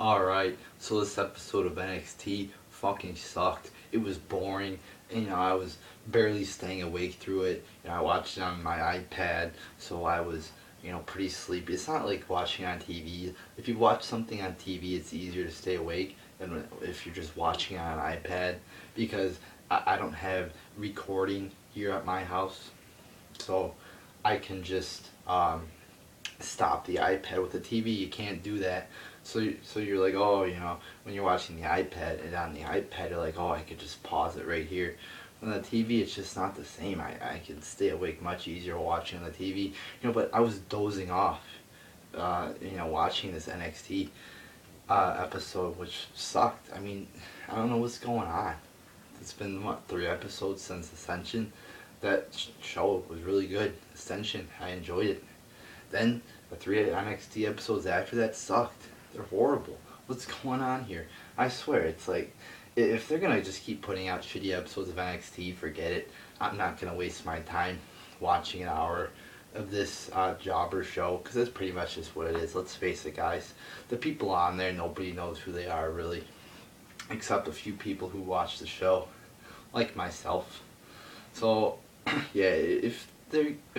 Alright, so this episode of NXT fucking sucked. It was boring. And, I was barely staying awake through it. I watched it on my iPad, so I was, pretty sleepy. It's not like watching on TV. If you watch something on TV, it's easier to stay awake than if you're just watching on an iPad, because I don't have recording here at my house. So I can just stop the iPad. With the TV, you can't do that. So you're like, oh, when you're watching the iPad, and on the iPad, you're like, oh, I could just pause it right here. On the TV, it's just not the same. I can stay awake much easier watching on the TV. But I was dozing off, watching this NXT episode, which sucked. I mean, I don't know what's going on. It's been, what, 3 episodes since Ascension? That show was really good. Ascension, I enjoyed it. Then the 3 NXT episodes after that sucked. They're horrible. What's going on here? I swear, it's like, if they're gonna just keep putting out shitty episodes of NXT, forget it. I'm not gonna waste my time watching an hour of this jobber show, because that's pretty much just what it is. Let's face it, guys. The people on there, nobody knows who they are, really, except a few people who watch the show, like myself. So, yeah, if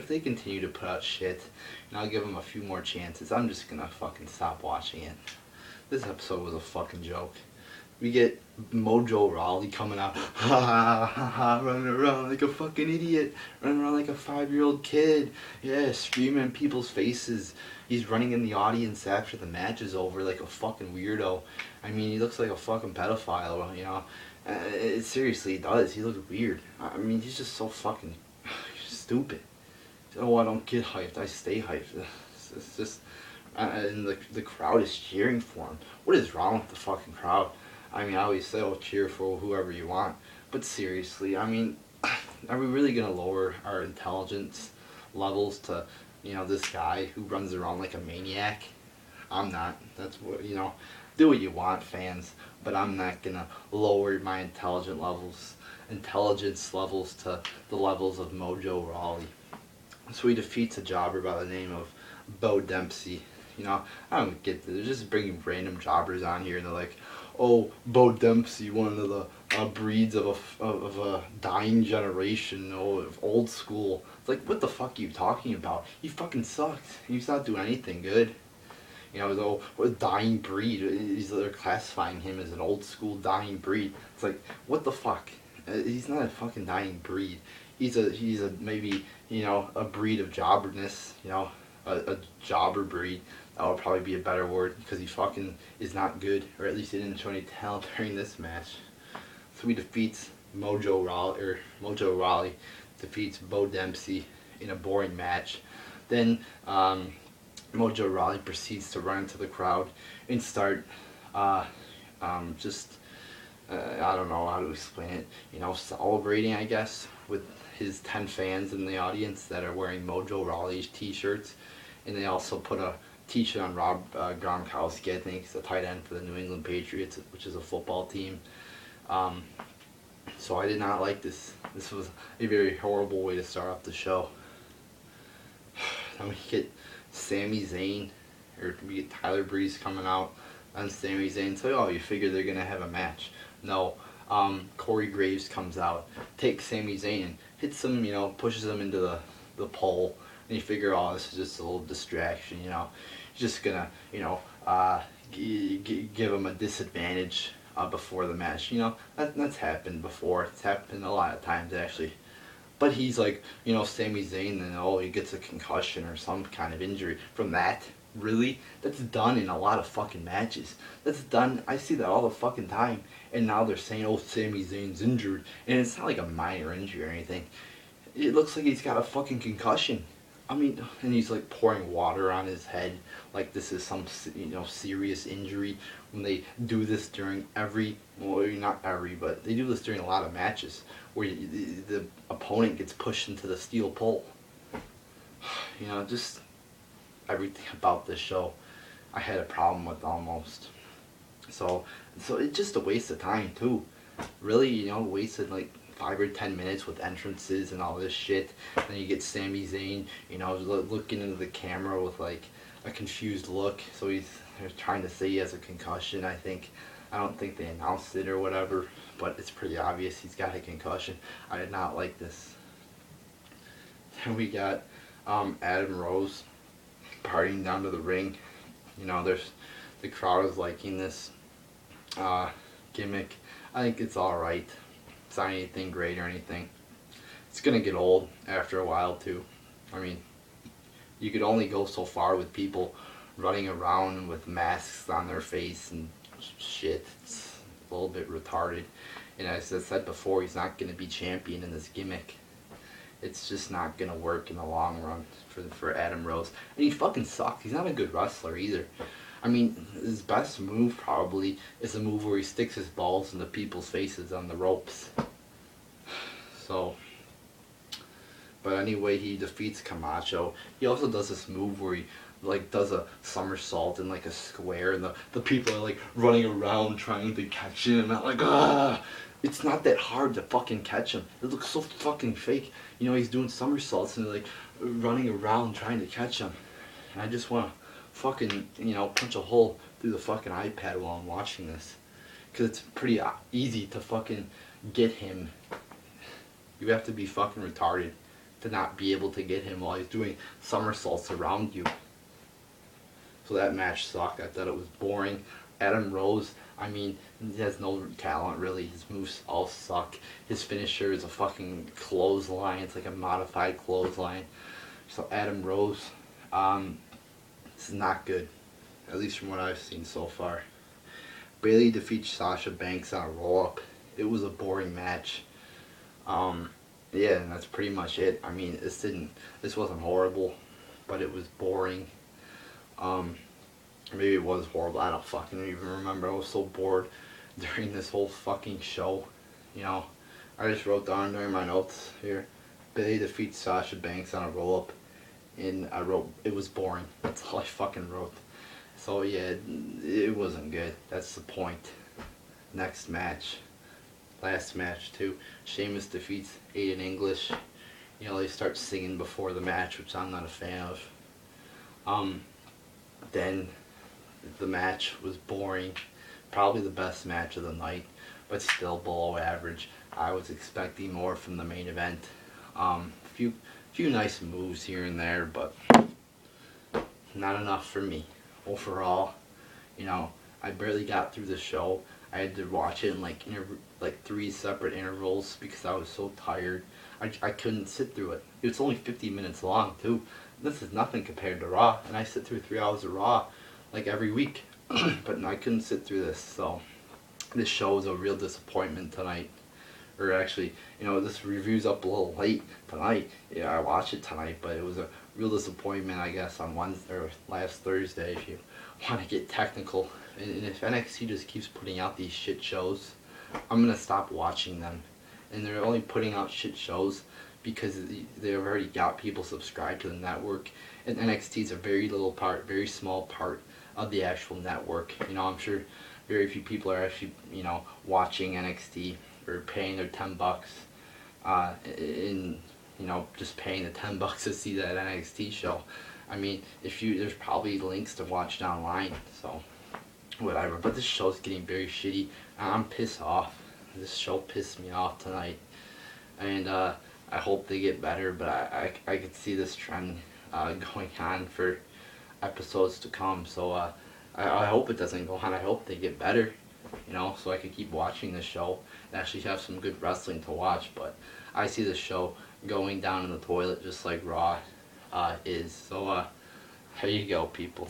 they continue to put out shit, I'll give them a few more chances. I'm just gonna fucking stop watching it. This episode was a fucking joke. We get Mojo Rawley coming out, ha ha ha ha, running around like a fucking idiot, running around like a 5-year-old kid, yeah, screaming in people's faces. He's running in the audience after the match is over like a fucking weirdo. I mean, he looks like a fucking pedophile, seriously, he does. He looks weird. I mean, he's just so fucking stupid. Oh, I don't get hyped. I stay hyped. It's just, and the crowd is cheering for him. What is wrong with the fucking crowd? I mean, I always say, oh, cheer for whoever you want. But seriously, I mean, are we really gonna lower our intelligence levels to, this guy who runs around like a maniac? I'm not. That's what, do what you want, fans. But I'm not gonna lower my intelligence levels to the levels of Mojo Rawley. So he defeats a jobber by the name of Bo Dempsey. I don't get this. They're just bringing random jobbers on here, and they're like, oh, Bo Dempsey, one of the breeds of a dying generation, of old school. It's like, what the fuck are you talking about? He fucking sucked. He's not doing anything good. What a dying breed. They're classifying him as an old school dying breed. It's like, what the fuck? He's not a fucking dying breed. He's a maybe, a breed of jobberness, a jobber breed. That would probably be a better word, because he fucking is not good, or at least he didn't show any talent during this match. So he defeats Mojo Rawley defeats Bo Dempsey in a boring match. Then Mojo Rawley proceeds to run into the crowd and start just I don't know how to explain it, celebrating, I guess, with his 10 fans in the audience that are wearing Mojo Rawley's t-shirts. And they also put a t-shirt on Rob Gronkowski, I think. He's a tight end for the New England Patriots, which is a football team. So I did not like this. This was a very horrible way to start off the show. Then we get Sami Zayn, or we get Tyler Breeze coming out, and Sami Zayn. So, oh, you figure they're going to have a match. No. Corey Graves comes out, takes Sami Zayn and hits him, pushes him into the pole. And you figure, oh, this is just a little distraction, He's just gonna, give him a disadvantage before the match. That's happened before. It's happened a lot of times, actually. But he's like, Sami Zayn, and oh, he gets a concussion or some kind of injury from that. Really? That's done in a lot of fucking matches. That's done. I see that all the fucking time. And now they're saying, oh, Sami Zayn's injured. And it's not like a minor injury or anything. It looks like he's got a fucking concussion. I mean, and he's like pouring water on his head like this is some, serious injury. When they do this during not every, but they do this during a lot of matches where the opponent gets pushed into the steel pole. Just everything about this show I had a problem with almost. So it's just a waste of time too. Really, wasted like 5 or 10 minutes with entrances and all this shit. Then you get Sami Zayn, looking into the camera with like a confused look. So They're trying to say he has a concussion. I don't think they announced it or whatever, but it's pretty obvious he's got a concussion. I did not like this. Then we got Adam Rose partying down to the ring. You know, the crowd is liking this gimmick. I think it's alright. It's not anything great or anything. It's gonna get old after a while too. I mean, you could only go so far with people running around with masks on their face and shit. It's a little bit retarded. And as I said before, he's not gonna be champion in this gimmick. It's just not gonna work in the long run for Adam Rose. And he fucking sucks. He's not a good wrestler either. I mean, his best move probably is a move where he sticks his balls into people's faces on the ropes. So, but anyway, he defeats Camacho. He also does this move where he like does a somersault in like a square, and the people are like running around trying to catch him. And I'm like, ah, it's not that hard to fucking catch him. It looks so fucking fake. You know, he's doing somersaults and like running around trying to catch him. And I just want to fucking, you know, punch a hole through the fucking iPad while I'm watching this, because it's pretty easy to fucking get him. You have to be fucking retarded to not be able to get him while he's doing somersaults around you. So that match sucked. I thought it was boring. Adam Rose, I mean, he has no talent really. His moves all suck. His finisher is a fucking clothesline. It's like a modified clothesline. So Adam Rose, this is not good, at least from what I've seen so far. Bayley defeats Sasha Banks on a roll-up. It was a boring match. Yeah, and that's pretty much it. I mean, this wasn't horrible, but it was boring. Maybe it was horrible. I don't fucking even remember. I was so bored during this whole fucking show. You know, I just wrote down during my notes here, Bayley defeats Sasha Banks on a roll-up, and I wrote, it was boring. That's all I fucking wrote. So yeah, it wasn't good. That's the point. Next match. Last match too. Sheamus defeats Aiden English. You know, they start singing before the match, which I'm not a fan of. Then the match was boring. Probably the best match of the night, but still below average. I was expecting more from the main event. Few nice moves here and there, but not enough for me. Overall, you know, I barely got through the show. I had to watch it in like 3 separate intervals because I was so tired. I couldn't sit through it. It's only 50 minutes long too. This is nothing compared to Raw, and I sit through 3 hours of Raw like every week. But I couldn't sit through this, so this show was a real disappointment tonight. Or actually, you know, this review's up a little late tonight. Yeah, I watched it tonight, but it was a real disappointment, I guess, on Wednesday or last Thursday, if you want to get technical. And if NXT just keeps putting out these shit shows, I'm gonna stop watching them. And they're only putting out shit shows because they've already got people subscribed to the network. And NXT is a very little part, very small part of the actual network. You know, I'm sure very few people are actually, you know, watching NXT or paying their $10 in, you know, just paying the $10 to see that NXT show. I mean, there's probably links to watch it online, so whatever. But this show's getting very shitty. I'm pissed off. This show pissed me off tonight, and I hope they get better. But I could see this trend going on for episodes to come. So I hope it doesn't go on. I hope they get better, you know, so I can keep watching this show and actually have some good wrestling to watch. But I see this show going down in the toilet just like Raw is. So there you go, people.